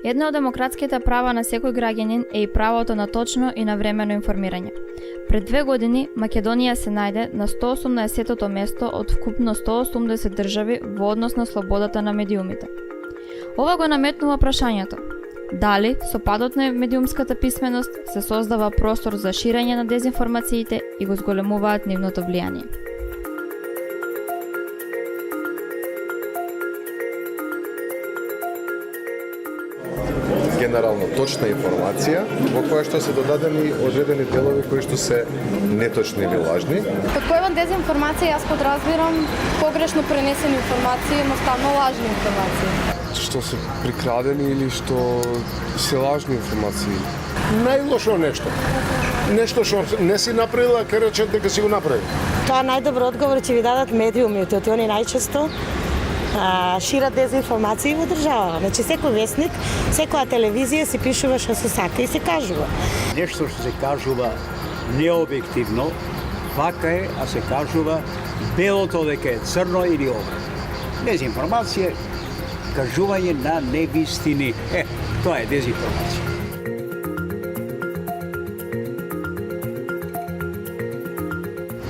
Една од демократските права на секој граѓанин е и правото на точно и навремено информирање. Пред 2 години Македонија се најде на 180-тото место од вкупно 180 држави во однос на слободата на медиумите. Ова го наметнува прашањето: дали со падот на медиумската писменост се создава простор за ширење на дезинформациите и го зголемуваат нивното влијание? Генерално точна информација во која што се додадени одредени делови кои што се неточни или лажни. Под појавот дезинформација јас подразбирам погрешно пренесени информации, едноставно лажни информации. Што се прикрадени или што се лажни информации. Најлошо нешто. Нешто што не си направила, ке речат дека си го направи. Тоа најдобро одговор ќе ви дадат медиумите, они најчесто шират дезинформации во држава. Значи секој вестник, секоја телевизија си пишува што се сака и се кажува. Нешто што се кажува необјективно, вака е, а се кажува белото дека е црно или обратно. Дезинформација, кажување на невистини. Тоа е дезинформација.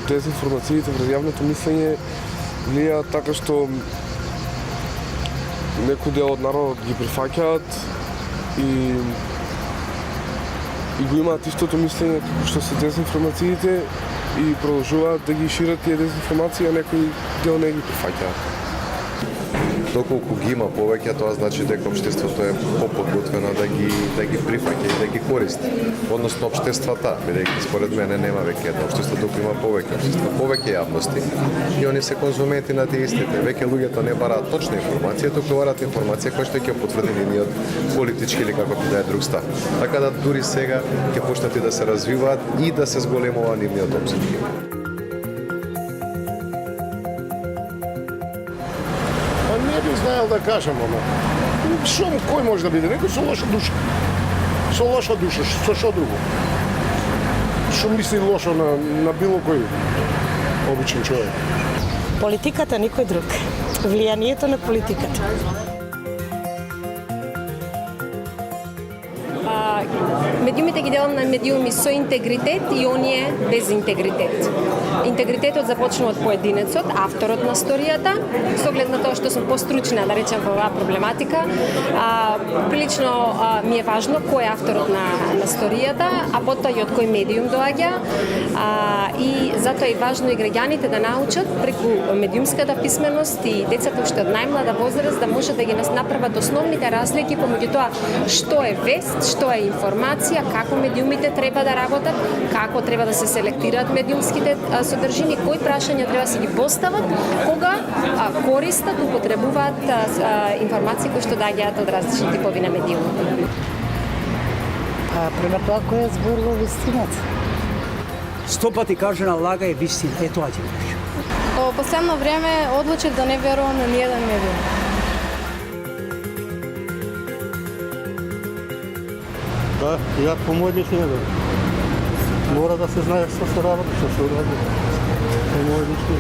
Дезинформациите врз јавното мислење влијаат така што некој дел од народот ги прифаќаат и го имаат истото мислење како што се дезинформациите и продолжуваат да ги шират тие дезинформации, а некој дел не ги прифаќаат. Доколку ги има повеќе, тоа значи дека општеството е поподготвено да ги прифаќа и да ги користи. Односно општествата, бидејќи според мене нема веќе едно општество, доколку има повеќе јавности и они се конзументи на тие истите. Веќе луѓето не бараат точна информација, туку бараат информација која што ќе потврди нивниот политички или како да е друг став. Така да дури сега ќе почнат и да се развиваат и да се зголемува нивниот опсет. Не би знаел да кажам, ама. Кој може да биде? Некој со лоша душа. Со лоша душа, со што друго? Што мисли лошо на било кој обичен човек? Политиката никој друг. Влијанието на политиката. Медиумите ги делам на медиуми со интегритет и оние без интегритет. Интегритетот започнува од поединецот, авторот на сторијата, со оглед на тоа што сум постручна, да речем, во оваа проблематика. Прилично ми е важно кој е авторот на сторијата, а потоа и од кој медиум доаѓа. И затоа е важно и граѓаните да научат преку медиумската писменост и децата уште од најмлада возраст да може да ги направат основните разлики помеѓу тоа што е вест, што е информација, како медиумите треба да работат, како треба да се селектираат медиумските содржини, кои прашања треба да се ги постават кога користат, употребуваат информации кои што доаѓаат од различни типови на медиуми. Према тоа кој е зборува вистината. 100 пати кажана лага е вистина. Тоа ќе кажа. Во последно време одлучив да не верувам на ниеден медиум. Да, ја помојдиш не да. Мора да се знае што се работи, што се уради. Помојдиш не.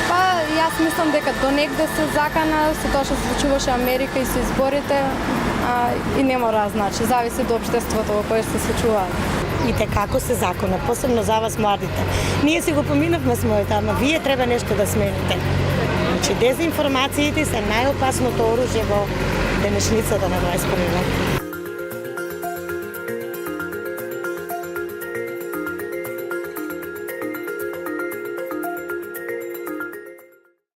Па, јас мислам дека до негде се закана со тоа што се случуваше Америка и со изборите, и не мора, значи, зависи до општеството во кое се случуваат. И те како се закона, посебно за вас младите. Ние си го поминавме својата, ама вие треба нешто да смените. Значи, дезинформациите се најопасното оружје во денешницата на 21 век.